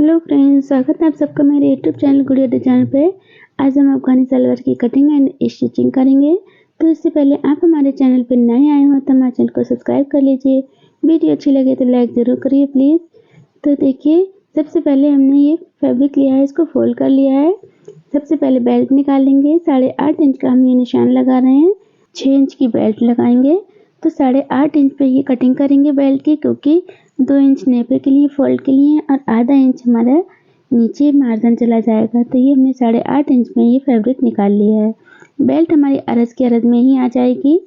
Hello friends, स्वागत है आप सबका मेरे यूट्यूब चैनल गुड़िया डिजाइन पे। आज हम अफगानी सलवार की कटिंग एंड स्टिचिंग करेंगे। तो इससे पहले आप हमारे चैनल पर नए आए हो तो हमारे चैनल को सब्सक्राइब कर लीजिए। वीडियो अच्छी लगे तो लाइक ज़रूर करिए प्लीज़। तो देखिए, सबसे पहले हमने ये फैब्रिक लिया है, इसको फोल्ड कर लिया है। सबसे पहले बेल्ट निकाल लेंगे। 8.5 इंच का हम ये निशान लगा रहे हैं। 6 इंच की बेल्ट लगाएंगे तो 8.5 इंच पे ये कटिंग करेंगे बेल्ट की, क्योंकि 2 इंच नेपे के लिए फोल्ड के लिए और आधा इंच हमारा नीचे मार्जिन चला जाएगा। तो ये हमने 8.5 इंच में ये फैब्रिक निकाल लिया है। बेल्ट हमारी अरज की अरज में ही आ जाएगी।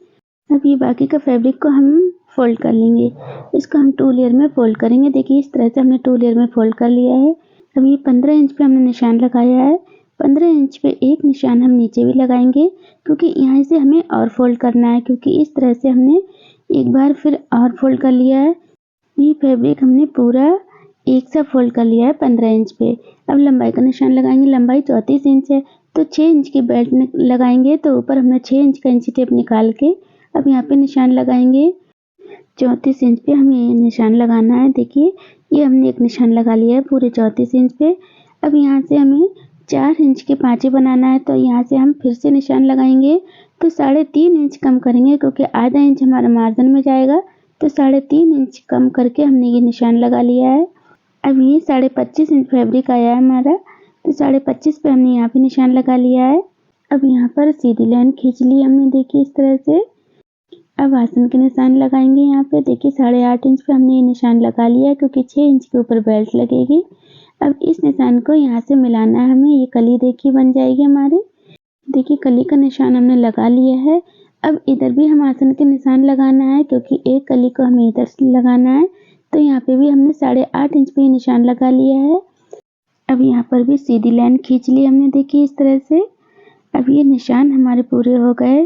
अब ये बाकी का फैब्रिक को हम फोल्ड कर लेंगे। इसको हम 2 लेयर में फोल्ड करेंगे। देखिए, इस तरह से हमने 2 लेयर में फोल्ड कर लिया है। अब ये 15 इंच पे हमने निशान लगाया है। 15 इंच पे एक निशान हम नीचे भी लगाएंगे, क्योंकि यहाँ से हमें और फोल्ड करना है, क्योंकि इस तरह से हमने एक बार फिर और फोल्ड कर लिया है। ये फैब्रिक हमने पूरा एक सा फोल्ड कर लिया है 15 इंच पे। अब लंबाई का निशान लगाएंगे। लंबाई 34 इंच है, तो 6 इंच की बेल्ट लगाएंगे। तो ऊपर हमने 6 इंच का इंची टेप निकाल के अब यहाँ पे निशान लगाएंगे। 34 इंच पे हमें ये निशान लगाना है। देखिए, ये हमने एक निशान लगा लिया है पूरे 34 इंच पे। अब यहाँ से हमें 4 इंच के पाँचे बनाना है, तो यहाँ से हम फिर से निशान लगाएंगे। तो 3.5 इंच कम करेंगे, क्योंकि आधा इंच हमारा मार्जिन में जाएगा। तो 3.5 इंच कम करके हमने ये निशान लगा लिया है। अब ये 25.5 इंच फैब्रिक आया है हमारा, तो 25.5 पे हमने यहाँ पे निशान लगा लिया है। अब यहाँ पर सीधी लाइन खींच ली हमने, देखिए इस तरह से। अब आसन के निशान लगाएंगे। यहाँ पे देखिए 8.5 इंच पे हमने ये निशान लगा लिया है, क्योंकि 6 इंच के ऊपर बेल्ट लगेगी। अब इस निशान को यहाँ से मिलाना है हमें। ये कली देखिए बन जाएगी हमारी। देखिए, कली का निशान हमने लगा लिया है। अब इधर भी हम आसन के निशान लगाना है, क्योंकि एक कली को हमें इधर से लगाना है। तो यहाँ पे भी हमने 8.5 इंच पे निशान लगा लिया है। अब यहाँ पर भी सीधी लाइन खींच ली हमने, देखिए इस तरह से। अब ये निशान हमारे पूरे हो गए।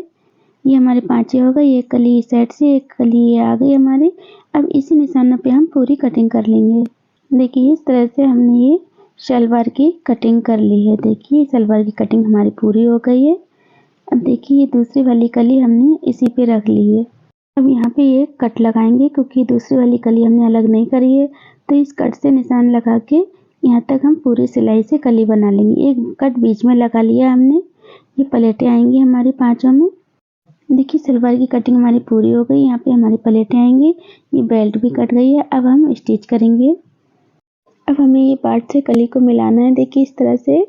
ये हमारे पाँचे हो गए। एक कली इस साइड से, एक कली ये आ गई हमारी। अब इसी निशानों पे हम पूरी कटिंग कर लेंगे। देखिए, इस तरह से हमने ये सलवार की कटिंग कर ली है। देखिए, सलवार की कटिंग हमारी पूरी हो गई है। अब देखिए, ये दूसरी वाली कली हमने इसी पे रख ली है। अब यहाँ पे एक कट लगाएंगे, क्योंकि दूसरी वाली कली हमने अलग नहीं करी है। तो इस कट से निशान लगा के यहाँ तक हम पूरी सिलाई से कली बना लेंगे। एक कट बीच में लगा लिया हमने। ये प्लेटें आएंगी हमारी पाँचों में। देखिए, सलवार की कटिंग हमारी पूरी हो गई। यहाँ पे हमारी प्लेटें आएंगी। ये बेल्ट भी कट गई है। अब हम स्टिच करेंगे। अब हमें ये पार्ट से कली को मिलाना है, देखिए इस तरह से।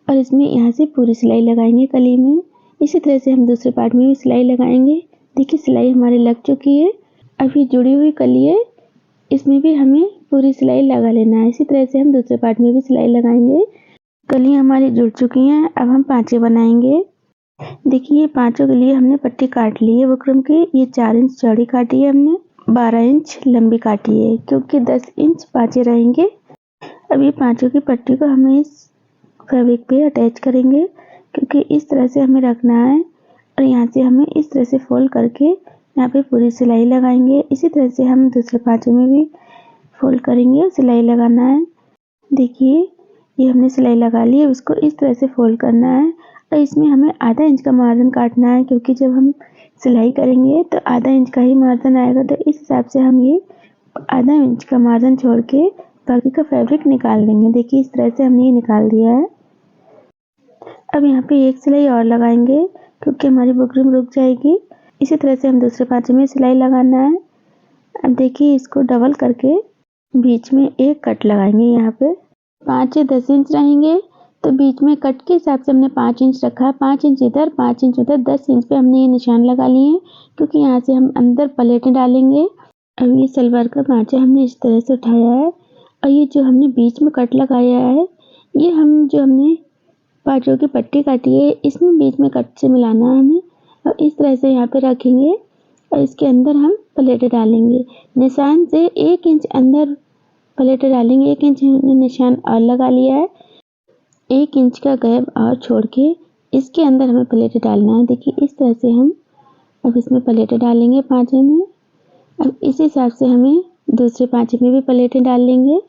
और इसमें यहाँ से पूरी सिलाई लगाएंगे कली में। इसी तरह से हम दूसरे पार्ट में भी सिलाई लगाएंगे। देखिए, सिलाई हमारी लग चुकी है। अब ये जुड़ी हुई कली है, इसमें भी हमें पूरी सिलाई लगा लेना है। इसी तरह से हम दूसरे पार्ट में भी सिलाई लगाएंगे। कली हमारी जुड़ चुकी हैं। अब हम पाँचे बनाएंगे। देखिए, ये पाँचों के लिए हमने पट्टी काट ली है बुकरम की। ये 4 इंच चौड़ी काटी है हमने, 12 इंच लंबी काटी है, क्योंकि 10 इंच पाँचे रहेंगे। अब ये पाँचों की पट्टी को हमें इस फैब्रिक पे अटैच करेंगे, क्योंकि इस तरह से हमें रखना है। और यहाँ से हमें इस तरह से फोल्ड करके यहाँ पे पूरी सिलाई लगाएंगे। इसी तरह से हम दूसरे पाँचों में भी फोल्ड करेंगे और सिलाई लगाना है। देखिए, ये हमने सिलाई लगा ली है। इसको इस तरह से फोल्ड करना है और इसमें हमें आधा इंच का मार्जिन काटना है, क्योंकि जब हम सिलाई करेंगे तो आधा इंच का ही मार्जिन आएगा। तो इस हिसाब से हम ये आधा इंच का मार्जिन छोड़ के बाकी का फैब्रिक निकाल देंगे। देखिए, इस तरह से हमने ये निकाल दिया है। अब यहाँ पे एक सिलाई और लगाएंगे, क्योंकि हमारी बुकरम रुक जाएगी। इसी तरह से हम दूसरे पाँचे में सिलाई लगाना है। अब देखिए, इसको डबल करके बीच में एक कट लगाएंगे। यहाँ पे 5 या 10 इंच रहेंगे, तो बीच में कट के हिसाब से हमने 5 इंच रखा है। 5 इंच इधर, 5 इंच उधर, 10 इंच पे हमने ये निशान लगा लिए हैं, क्योंकि यहाँ से हम अंदर प्लेटें डालेंगे। अब ये सलवार का पाँचा हमने इस तरह से उठाया है, और ये जो हमने बीच में कट लगाया है, ये हमने पाँचों की पट्टी काटी है, इसमें बीच में कट से मिलाना है हमें। और इस तरह से यहाँ पे रखेंगे और इसके अंदर हम प्लेटें डालेंगे। निशान से 1 इंच अंदर प्लेटें डालेंगे। 1 इंच हमने निशान और लगा लिया है। 1 इंच का गैप और छोड़ के इसके अंदर हमें प्लेटें डालना है। देखिए, इस तरह से हम अब इसमें प्लेटें डालेंगे पाँचे में। अब इस हिसाब से हमें दूसरे पाँचे में भी प्लेटें डाल लेंगे।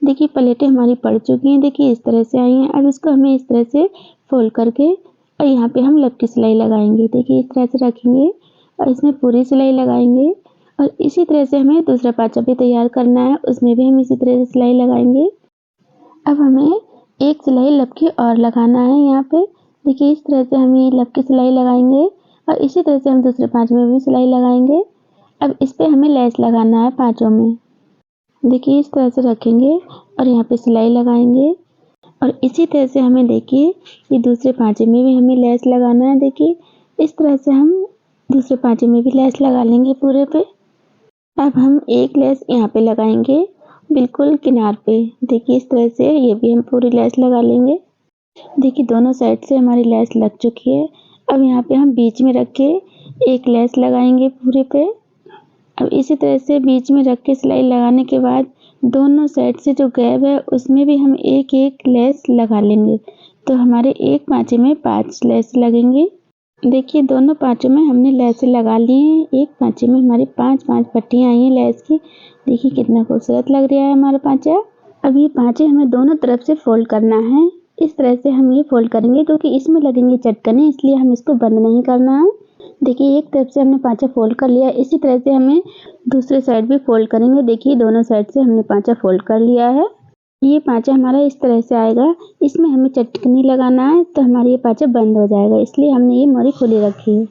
देखिए, प्लेटें हमारी पड़ चुकी हैं। देखिए, इस तरह से आई हैं। अब इसको हमें इस तरह से फोल्ड करके और यहाँ पे हम लपटी सिलाई लगाएंगे। देखिए, इस तरह से रखेंगे और इसमें पूरी सिलाई लगाएंगे। और इसी तरह से हमें दूसरा पाँचा भी तैयार करना है, उसमें भी हम इसी तरह से सिलाई लगाएंगे। अब हमें एक सिलाई लपकी और लगाना है यहाँ पे। देखिए इस तरह से हम ये लपकी सिलाई लगाएंगे और इसी तरह से हम दूसरे 5 में भी सिलाई लगाएंगे। अब इस पे हमें लेस लगाना है 5 में। देखिए इस तरह से रखेंगे और यहाँ पे सिलाई लगाएंगे और इसी तरह से हमें देखिए ये दूसरे 5 में भी हमें लेस लगाना है। देखिए इस तरह से हम दूसरे 5 में भी लेस लगा लेंगे पूरे पे। अब हम एक लेस यहाँ पे लगाएंगे बिल्कुल किनार पे। देखिए इस तरह से ये भी हम पूरी लेस लगा लेंगे। देखिए दोनों साइड से हमारी लेस लग चुकी है। अब यहाँ पे हम बीच में रख के एक लेस लगाएंगे पूरे पे। अब इसी तरह से बीच में रख के सिलाई लगाने के बाद दोनों साइड से जो गैप है उसमें भी हम एक एक लेस लगा लेंगे। तो हमारे एक पाँचे में 5 लेस लगेंगे। देखिए दोनों पाँचों में हमने लेस लगा ली हैं। एक पाँचे में हमारी 5-5 पट्टियाँ आई हैं लेस की। देखिए कितना खूबसूरत लग रहा है हमारा पाँचा। अब ये पाँचे हमें दोनों तरफ से फोल्ड करना है। इस तरह से हम ये फोल्ड करेंगे क्योंकि इसमें लगेंगे चटकने, इसलिए हम इसको बंद नहीं करना है। देखिए एक तरफ से हमने पाँचा फोल्ड कर लिया। इसी तरह से हमें दूसरे साइड भी फोल्ड करेंगे। देखिए दोनों साइड से हमने पाँचा फोल्ड कर लिया है। ये पाँचा हमारा इस तरह से आएगा। इसमें हमें चटकनी लगाना है तो हमारा ये पाँचा बंद हो जाएगा, इसलिए हमने ये मोरी खुली रखी है।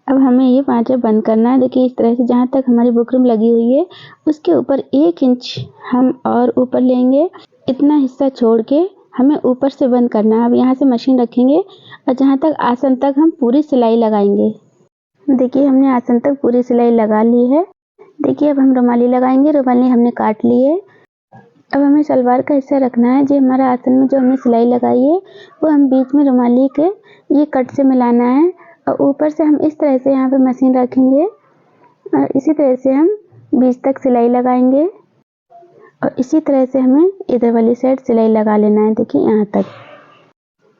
अब हमें ये पाँचा बंद करना है। देखिए इस तरह से जहाँ तक हमारी बुकरम लगी हुई है उसके ऊपर 1 इंच हम और ऊपर लेंगे। इतना हिस्सा छोड़ के हमें ऊपर से बंद करना है। अब यहाँ से मशीन रखेंगे और जहाँ तक आसन तक हम पूरी सिलाई लगाएंगे। देखिए हमने आसन तक पूरी सिलाई लगा ली है। देखिए अब हम रुमाली लगाएंगे। रुमाली हमने काट ली है। अब हमें सलवार का हिस्सा रखना है। जो हमारा आसन में जो हमने सिलाई लगाई है वो हम बीच में रुमाली के ये कट से मिलाना है और ऊपर से हम इस तरह से यहाँ पे मशीन रखेंगे और इसी तरह से हम बीच तक सिलाई लगाएंगे और इसी तरह से हमें इधर वाली साइड सिलाई लगा लेना है। देखिए यहाँ तक।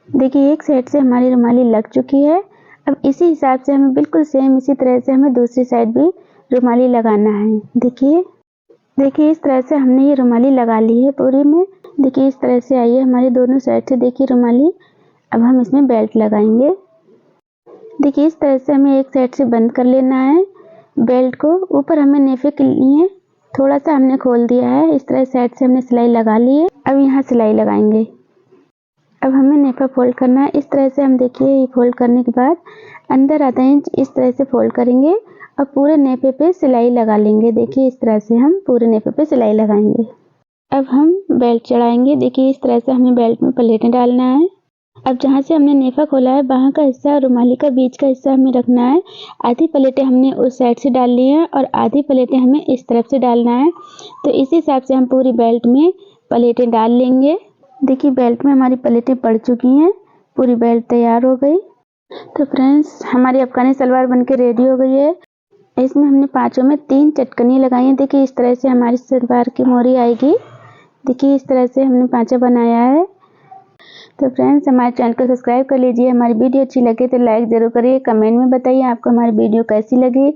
देखिए एक साइड से हमारी रुमाली लग चुकी है। अब इसी हिसाब से हमें बिल्कुल सेम इसी तरह से हमें दूसरी साइड भी रुमाली लगाना है। देखिए इस तरह से हमने ये रुमाली लगा ली है पूरी में। देखिए इस तरह से आई है हमारी दोनों साइड से देखिए रुमाली। अब हम इसमें बेल्ट लगाएंगे। देखिए इस तरह से हमें एक साइड से बंद कर लेना है बेल्ट को। ऊपर हमें नेफे के लिए थोड़ा सा हमने खोल दिया है। इस तरह साइड से हमने सिलाई लगा ली है। अब यहाँ सिलाई लगाएंगे। अब हमें नेफा फोल्ड करना है। इस तरह से हम देखिए ये फोल्ड करने के बाद अंदर आधा इंच इस तरह से फोल्ड करेंगे और पूरे नेफे पे सिलाई लगा लेंगे। देखिए इस तरह से हम पूरे नेफे पे सिलाई लगाएंगे। अब हम बेल्ट चढ़ाएंगे। देखिए इस तरह से हमें बेल्ट में प्लेटें डालना है। अब जहाँ से हमने नेफा खोला है वहाँ का हिस्सा और रुमाली का बीच का हिस्सा हमें रखना है। आधी प्लेटें हमने उस साइड से डाल ली हैं और आधी प्लेटें हमें इस तरफ से डालना है। तो इस हिसाब से हम पूरी बेल्ट में प्लेटें डाल लेंगे। देखिए बेल्ट में हमारी प्लेटें पड़ चुकी हैं। पूरी बेल्ट तैयार हो गई। तो फ्रेंड्स हमारी अफगानी सलवार बनके रेडी हो गई है। इसमें हमने पाँचों में 3 चटकनी लगाई हैं। देखिए इस तरह से हमारी सलवार की मोरी आएगी। देखिए इस तरह से हमने पाँचा बनाया है। तो फ्रेंड्स हमारे चैनल को सब्सक्राइब कर लीजिए। हमारी वीडियो अच्छी लगे तो लाइक ज़रूर करिए। कमेंट में बताइए आपको हमारी वीडियो कैसी लगी।